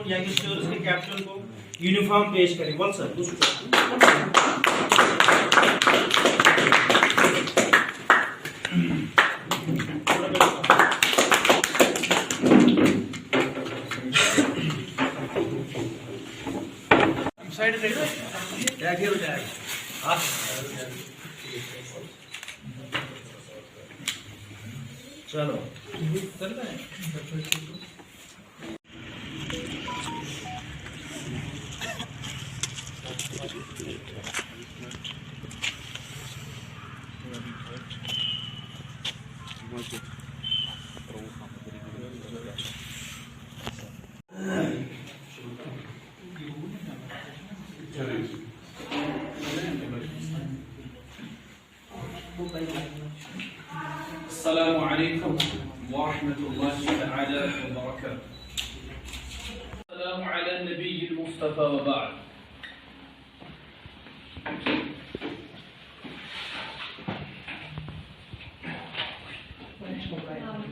को या किसी और उसके कैप्टन को यूनिफॉर्म पेश करें। बोल सर साइड से हो जाएगा। चलो चलता है। अस्सलामु अलैकुम व रहमतुल्लाहि तआला व बरकातुहू। अस्सलामु अला नबिय्यिल मुस्तफा व बाद।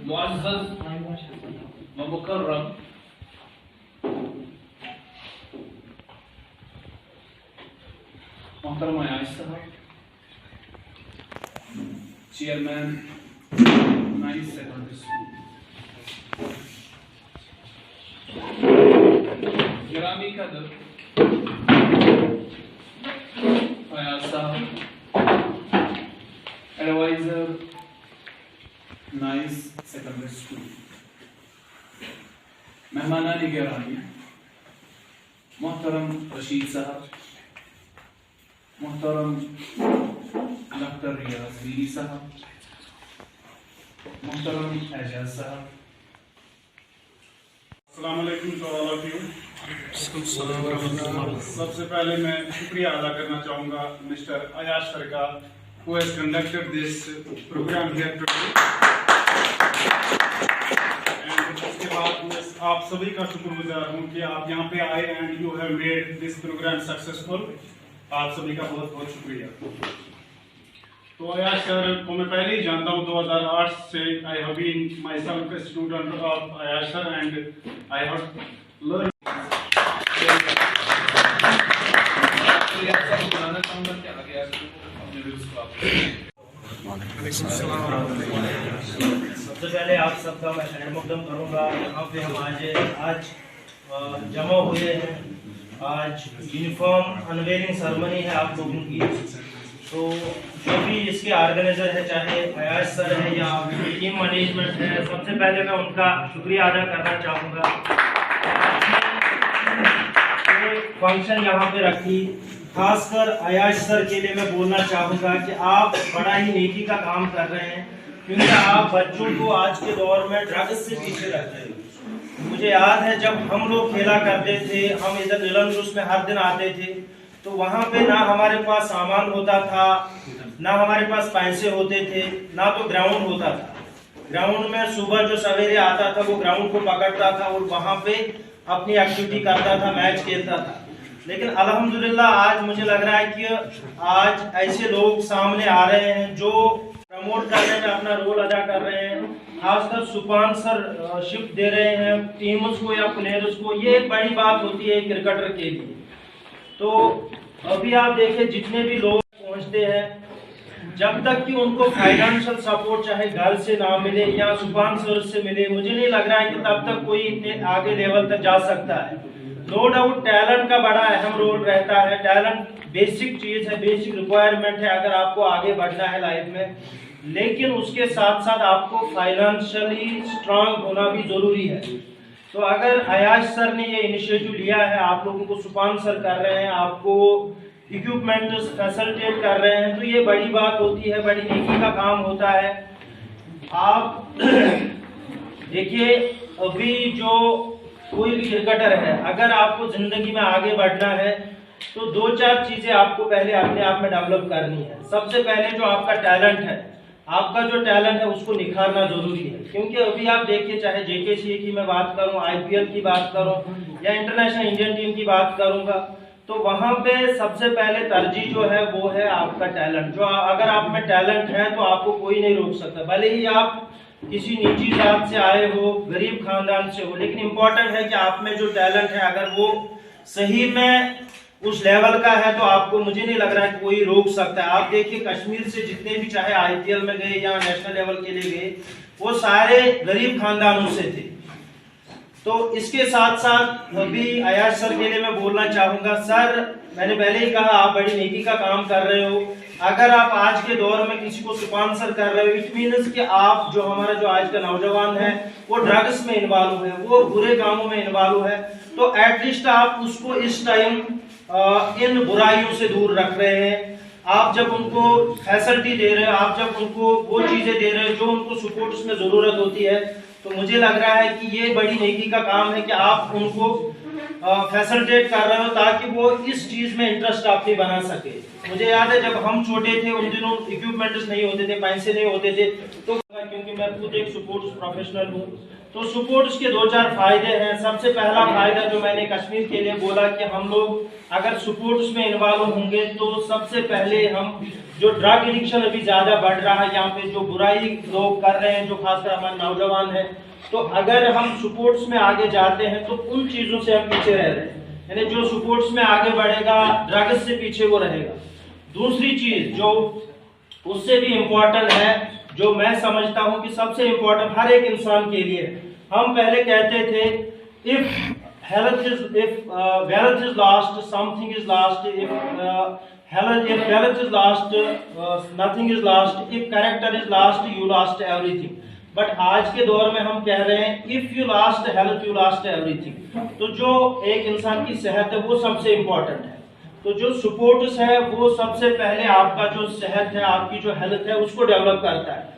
मुअज़्ज़ज़ व मुकर्रम मोहतरमा Ayesha chairman nice secondary school, गिरामी कदर फयाज साहब, एडवाइजर नाइस सेकेंडरी स्कूल, मेहमानानी गिरामी मोहतरम रशीद साहब, मोहतरम डॉक्टर रियाज मीरी साहब, मोहतरम एजाज साहब। अस्सलाम वालेकुम टू ऑल ऑफ यू। सबसे पहले मैं शुक्रिया अदा करना चाहूँगा मिस्टर अयाज सर का, who has conducted this program here today। And उसके बाद मैं आप सभी का शुक्रगुजार हूँ कि आप यहाँ पे आए and you have made this program successful। आप सभी का बहुत बहुत शुक्रिया। तो अयाज सर को मैं पहले ही जानता हूँ, 2008 से I have been myself a student of Ayaz sir and I have learn. सबसे पहले आप सबका मैं खैर मकदम करूँगा। यहाँ पे हम आज जमा हुए हैं। आज यूनिफॉर्म अनवेयरिंग सेरेमनी है आप लोगों की। तो जो भी इसके ऑर्गेनाइजर है, चाहे अयाज सर है या टीम मैनेजमेंट है, सबसे पहले मैं उनका शुक्रिया अदा करना चाहूँगा। फंक्शन यहाँ पे रखी, खासकर अयाज सर के लिए मैं बोलना चाहूँगा कि आप बड़ा ही नेकी का काम कर रहे हैं, क्योंकि आप बच्चों को आज के दौर में ड्रग्स से पीछे रख रहे हैं। मुझे याद है जब हम लोग खेला करते थे, हम इधर नीलमजुस में हर दिन आते थे, तो वहाँ पे ना हमारे पास सामान होता था, ना हमारे पास पैसे होते थे, ना तो ग्राउंड होता था। ग्राउंड में सुबह जो सवेरे आता था वो ग्राउंड को पकड़ता था और वहाँ पे अपनी एक्टिविटी करता था, मैच खेलता था। लेकिन अल्हम्दुलिल्लाह आज मुझे लग रहा है कि आज ऐसे लोग सामने आ रहे हैं जो प्रमोट करने में अपना रोल अदा कर रहे हैं, खासकर स्पॉन्सरशिप दे रहे हैं टीम्स को या प्लेयर्स को। ये एक बड़ी बात होती है क्रिकेटर के लिए। तो अभी आप देखिए जितने भी लोग पहुंचते हैं, जब तक कि उनको फाइनेंशियल सपोर्ट चाहे घर से ना मिले या स्पॉन्सर से मिले, मुझे नहीं लग रहा है कि तब तक कोई इतने आगे लेवल तक जा सकता है। नो डाउट टैलेंट का बड़ा अहम रोल रहता है। टैलेंट बेसिक चीज है, बेसिक रिक्वायरमेंट है अगर आपको आगे बढ़ना है लाइफ में। लेकिन उसके साथ साथ आपको फाइनेंशियली स्ट्रांग होना भी जरूरी है। तो अगर अयाज सर ने ये इनिशिएटिव लिया है, आप लोगों को स्पॉन्सर कर रहे हैं, आपको इक्विपमेंट फैसिलिटेट कर रहे हैं, तो ये बड़ी बात होती है, बड़ी नेकी का काम होता है। आप देखिए अभी जो कोई भी क्रिकेटर है, अगर आपको जिंदगी में आगे बढ़ना है तो 2-4 चीजें आपको पहले अपने आप में डेवलप करनी है। सबसे पहले जो आपका टैलेंट है, आपका जो टैलेंट है उसको निखारना जरूरी है। क्योंकि अभी आप देखिए, चाहे जेकेसीए की मैं बात करूं, आईपीएल की बात करूं या इंटरनेशनल इंडियन टीम की बात करूंगा, तो वहां पे सबसे पहले तरजीह जो है वो है आपका टैलेंट। जो अगर आप में टैलेंट है तो आपको कोई नहीं रोक सकता। भले ही आप किसी निजी जात से आए हो, गरीब खानदान से हो, लेकिन इम्पोर्टेंट है कि आप में जो टैलेंट है अगर वो सही में उस लेवल का है तो आपको, मुझे नहीं लग रहा है कि कोई रोक सकता है। आप देखिए कश्मीर से जितने भी चाहे IPL में गए या नेशनल लेवल के लिए गए, वो सारे गरीब खानदानों से थे। तो इसके साथ साथ अभी अयाज सर के लिए मैं बोलना चाहूंगा, सर मैंने पहले ही कहा आप बड़ी नेकी का काम कर रहे हो। अगर आप आज के दौर में किसी को स्पॉन्सर कर रहे हो, इट मीन्स कि आप जो हमारा जो आज का नौजवान है वो ड्रग्स में इन्वॉल्व है, वो बुरे कामों में इन्वॉल्व है, तो एटलीस्ट आप उसको इस टाइम इन बुराइयों से दूर रख रहे हैं। आप जब उनको फैसिलिटी दे रहे हो, आप जब उनको वो चीजें दे रहे हो जो उनको सपोर्ट्स में जरूरत होती है, तो मुझे लग रहा है कि ये बड़ी नेकी का काम है कि आप उनको फैसिलिटेट कर रहे हो ताकि वो इस चीज में इंटरेस्ट आपकी बना सके। मुझे याद है जब हम छोटे थे उन दिनों इक्विपमेंट्स नहीं होते थे, पैसे नहीं होते थे, तो क्योंकि मैं खुद एक सपोर्ट्स प्रोफेशनल हूँ, तो सपोर्ट्स के 2-4 फायदे हैं। सबसे पहला फायदा जो मैंने कश्मीर के लिए बोला कि हम लोग अगर सपोर्ट्स में इन्वॉल्व होंगे तो सबसे पहले हम जो ड्रग एडिक्शन अभी ज्यादा बढ़ रहा है, यहाँ पे जो बुराई लोग कर रहे हैं, जो खासकर हमारे नौजवान हैं, तो अगर हम सपोर्ट्स में आगे जाते हैं तो उन चीजों से हम पीछे रह रहे हैं। यानी जो सपोर्ट्स में आगे बढ़ेगा ड्रग्स से पीछे वो रहेगा। दूसरी चीज जो उससे भी इम्पोर्टेंट है, जो मैं समझता हूं कि सबसे इम्पोर्टेंट हर एक इंसान के लिए, हम पहले कहते थे if wealth is lost something is lost, if wealth is lost nothing is lost, if character is lost you lost everything. But आज के दौर में हम कह रहे हैं if you lost health you lost everything. तो जो एक इंसान की सेहत है वो सबसे इम्पोर्टेंट है। तो जो सपोर्ट्स है वो सबसे पहले आपका जो सेहत है, आपकी जो हेल्थ है उसको डेवलप करता है।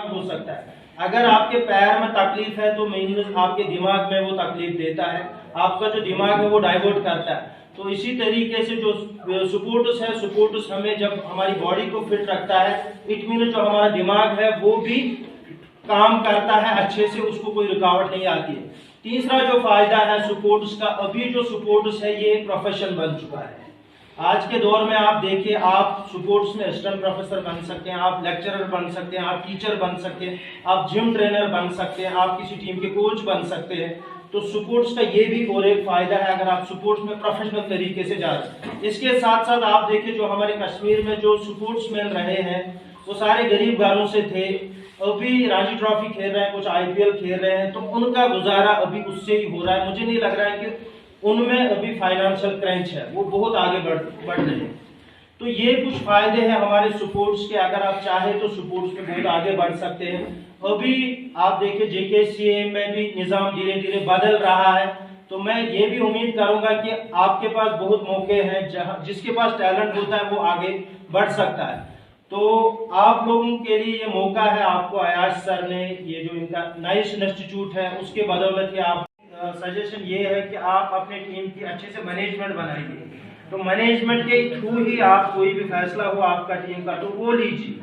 हो सकता है अगर आपके पैर में तकलीफ है तो मीन्स आपके दिमाग में वो तकलीफ देता है, आपका जो दिमाग है वो डाइवर्ट करता है। तो इसी तरीके से जो सपोर्ट्स है, सपोर्ट्स हमें जब हमारी बॉडी को फिट रखता है, इट मीन जो हमारा दिमाग है वो भी काम करता है अच्छे से, उसको कोई रुकावट नहीं आती है। तीसरा जो फायदा है सपोर्ट्स का, अभी जो सपोर्ट्स है ये प्रोफेशन बन चुका है। आज के दौर में आप देखिए, आप सपोर्ट्स में असिस्टेंट प्रोफेसर बन सकते हैं, आप लेक्चरर बन सकते हैं, आप टीचर बन सकते हैं, आप जिम ट्रेनर बन सकते हैं, आप किसी टीम के कोच बन सकते हैं। तो सपोर्ट्स का ये भी और एक फायदा है अगर आप सपोर्ट्स में प्रोफेशनल तरीके से जा रहे हैं। इसके साथ साथ आप देखिए जो हमारे कश्मीर में जो सपोर्ट्स मैन रहे हैं वो सारे गरीब घरों से थे, अभी रणजी ट्रॉफी खेल रहे हैं, कुछ IPL खेल रहे हैं, तो उनका गुजारा अभी उससे ही हो रहा है। मुझे नहीं लग रहा है कि उनमें अभी फाइनेंशियल क्रंच है, वो बहुत आगे बढ़ रहे हैं। तो ये कुछ फायदे हैं हमारे सपोर्ट्स के, अगर आप चाहें तो सपोर्ट्स में बहुत आगे बढ़ सकते हैं। अभी आप देखिए JKCA में भी निज़ाम धीरे धीरे बदल रहा है, तो मैं ये भी उम्मीद करूंगा कि आपके पास बहुत मौके हैं, जहां जिसके पास टैलेंट होता है वो आगे बढ़ सकता है। तो आप लोगों के लिए ये मौका है, आपको अयाज सर ने ये जो इनका नाइस इंस्टीट्यूट है उसके बदौलत कि आप सजेशन ये है कि आप अपने टीम की अच्छे से मैनेजमेंट बनाइए। तो मैनेजमेंट के थ्रू ही आप कोई भी फैसला हो आपका टीम का तो वो लीजिए,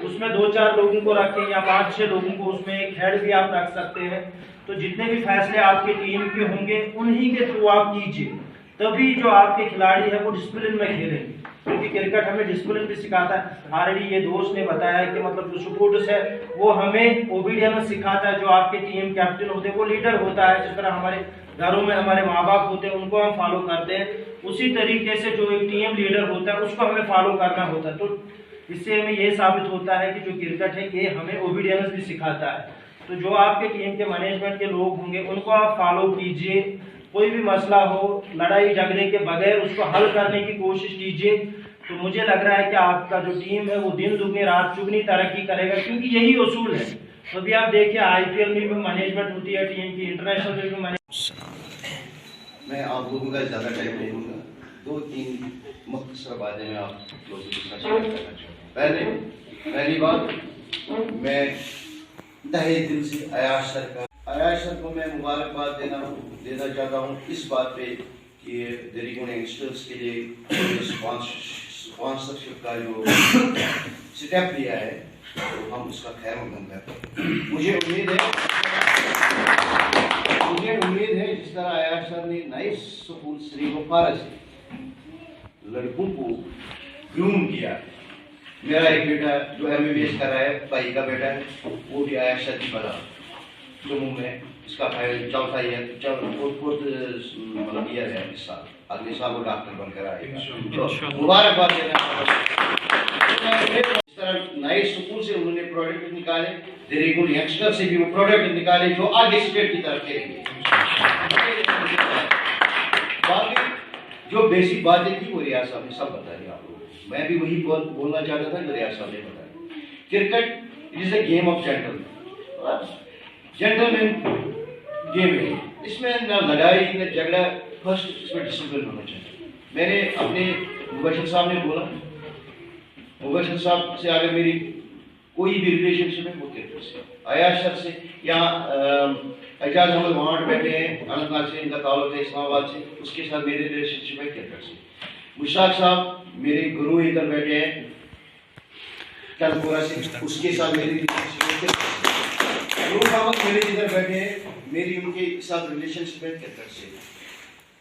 उसमें 2-4 लोगों को रखें या 5-6 लोगों को, उसमें एक हेड भी आप रख सकते हैं। तो जितने भी फैसले आपके टीम के होंगे उन्हीं के थ्रू आप कीजिए, तभी जो आपके खिलाड़ी है वो डिसिप्लिन में खेलेंगे, क्योंकि क्रिकेट हमें डिसिप्लिन भी सिखाता है। ऑलरेडी ये दोस्त ने बताया कि मतलब जो सपोर्ट्स है वो हमें ओबीडियंस सिखाता है। जो आपके टीम कैप्टन होते हैं वो लीडर होता है, जिस तरह हमारे घरों में हमारे माँ बाप होते हैं उनको हम फॉलो करते हैं, उसी तरीके से जो एक टीम लीडर होता है उसको हमें फॉलो करना होता है। तो इससे हमें ये साबित होता है कि जो क्रिकेट है ये हमें ओबीडियंस भी सिखाता है। तो जो आपके टीम के मैनेजमेंट के लोग होंगे उनको आप फॉलो कीजिए, कोई भी मसला हो लड़ाई झगड़े के बगैर उसको हल करने की कोशिश कीजिए। तो मुझे लग रहा है कि आपका जो टीम है वो दिन दुगनी रात चुगनी तरक्की करेगा, क्योंकि यही उसूल है। तो अभी आप देखिए IPL में भी मैनेजमेंट होती है टीम की, इंटरनेशनल में भी मैनेजमेंट। मैं आप लोगों का ज़्यादा टाइम नहीं लूँगा, 2-3 मुख्तसर बातें मैं आप लोगों के साथ शेयर करना चाहूँगा। पहली बात, मैं तहे दिल से अयाज सर को मैं मुबारकबाद देना चाहता हूँ इस बात पे कि देरीगुण यंगस्टर्स के लिए स्पॉन्सरशिप का जो स्टेप लिया है तो हम उसका खैर मकदम करते हैं। मुझे उम्मीद है जिस तरह अयाज सर ने नाइस स्कूल श्री गोपारा से लड़कों को ग्रूम किया, मेरा एक बेटा जो MBBS कर रहा है, भाई का बेटा है, वो भी आया शादी वाला जम्मू में, इसका फाइल चौथा ईयर मतलब ईयर है इस साल, अगले साल वो डॉक्टर बनकर आएगा। तो मुबारकबाद देना। इस तरह नए स्कूल से उन्होंने प्रोडक्ट निकाले, देरेगुल यंगस्टर से भी वो प्रोडक्ट निकाले जो आगे स्टेट की तरफ खेलेंगे। बाकी जो बेसिक बातें थी वो रियाज साहब ने सब बताई आप लोगों को, मैं भी वही बोलना चाहता था जो रियाज साहब ने बताया। Cricket is a game of gentleman game है, इसमें ना लड़ाई ना झगड़ा, फर्स्ट इसमें डिसिप्लिन होना चाहिए। मैंने अपने मुबशर साहब ने बोला, मुबशर साहब से अगर मेरी कोई भी रिलेशनशिप है वो क्रिकेट से, अयाज सर से या एजाज अहमद वहाँ बैठे हैं अनंतनाग से, इनका ताल्लुक है इस्लामाबाद से, उसके साथ मेरी रिलेशनशिप है क्रिकेट से। मुश्ताक साहब मेरे गुरु इधर बैठे हैं टलपुरा से, उसके साथ मेरी रिलेशनशिप है क्रिकेट से। मेरे जिधर बैठे हैं मेरी उनके साथ रिलेशनशिप है क्रिकेट से।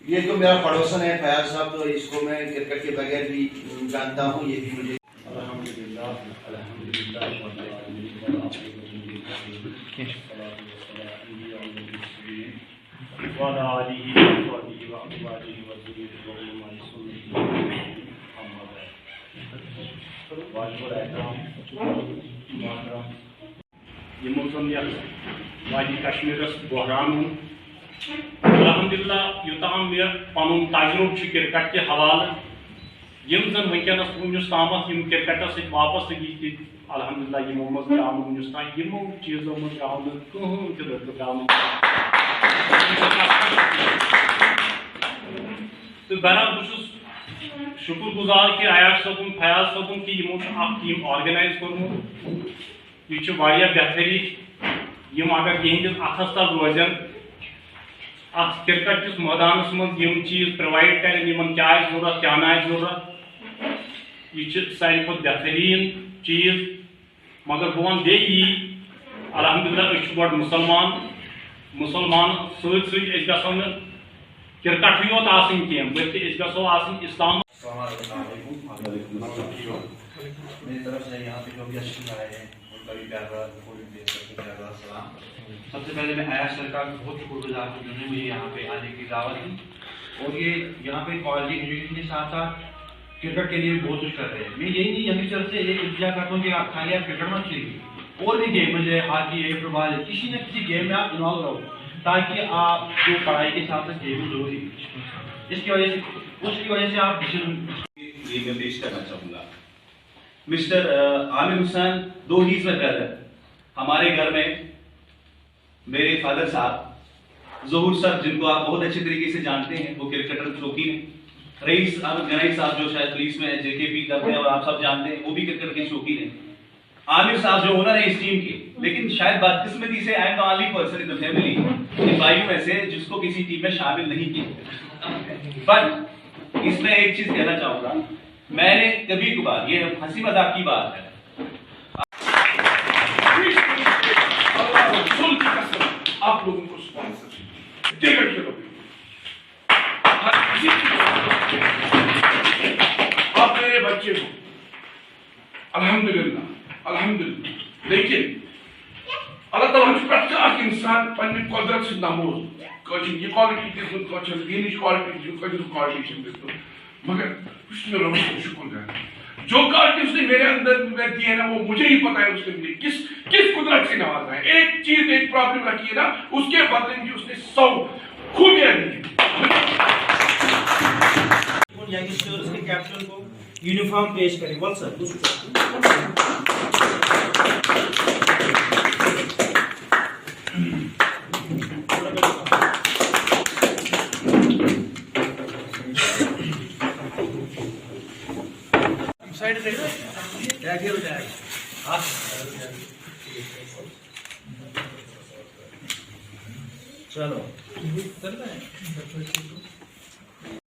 ये तो मेरा पड़ोसन है फयाज साहब, तो इसको मैं क्रिकेट के बगैर भी जानता हूँ, ये भी मुझे वादी कश्मीर बहरान अल्हम्दुलिल्लाह युताम मे पनुन तजुर्ब क्रिकेट के हवाले यम जन वनकस वुनिस ताम क्रिकेट सत वापस लगी अल्हम्दुलिल्लाह यमो मज आम वुनिस ताम यमो चीजों मज आव कहीं तो बहरहाल बहुत शुक्र गुजार कि अयाज सबन फयाज सबन कि यमो टीम ऑर्गेनाइज कर्मुत, यह बेहतरीन यम अगर यहंदिस अथस तल रोजन अत क्रिकेट किस मैदानस मज यम चीज प्रोवाइड करें क्या जरूरत क्या ना जरूरत, यह सारे खुद बेहतरीन चीज। मगर बह वन बे अल्हम्दुलिल्लाह गो मुसलमान सत गो क्रिकेट योत कह बल्कि गो इस्लाम। मेरी तरफ से यहाँ पे जो भी अच्छी आए हैं उनका भी प्यार सलाम। सबसे पहले मैं अयाज सर का बहुत शुक्रगुजार हूँ जिन्होंने मुझे यहाँ पे आने की दावत दी, और ये यहाँ पे कॉलेज एजुकेशन के साथ साथ क्रिकेट के लिए बहुत कुछ कर रहे हैं। मैं यही नहीं यंगस्टर से ये इंतजार करता हूँ कि आप खाली आप क्रिकेट मत खेलिए, और भी गेम है हॉकी है, फुटबॉल है, किसी न किसी गेम में आप इन्वॉल्व रहो ताकि आप जो पढ़ाई के साथ साथ गेम जरूरी, इसकी वजह से उसकी वजह से आप ये मैं पेश करना चाहूँगा। मिस्टर आमिर हुसैन, दो ही में ब्रदर, हमारे घर में मेरे फादर साहब ज़हूर सर, जिनको आप बहुत अच्छे तरीके से जानते हैं, वो क्रिकेटर शौकीन हैं। रईस अहमद गनाई साहब जो शायद पुलिस में JKP करते हैं और आप सब जानते हैं, वो भी क्रिकेट के शौकीन हैं। आमिर साहब जो ओनर है इस टीम के, लेकिन शायद बदकिस्मती से I am the only person in the family भाइयों में से जिसको किसी टीम में शामिल नहीं किया। बट इसमें एक चीज कहना चाहूंगा, मैंने कभी कभार, ये हंसी मजाक की बात है, आप लोगों को स्पॉन्सर देकर चलो, आप मेरे बच्चे को अल्हम्दुलिल्लाह लेकिन अल्लाह ताला प्रत्येक इंसान पन्ने कुदरत से नमोज कोचिंग ये क्वालिटी दिस कोचिंग दीनिश क्वालिटी कोचिंग क्वालिटी दिस, मगर उसने रब को शुक्र है जो क्वालिटी उसने मेरे अंदर में दी है ना, वो मुझे ही पता है उसने मुझे किस कुदरत से नवाजा है। एक चीज एक प्रॉब्लम रखी है ना, उसके बदले में उसने 100 खूबियां दी। यंगस्टर्स के कैप्टन को यूनिफॉर्म पेश करें। बोल सर। साइड से हो जाएगा। चलो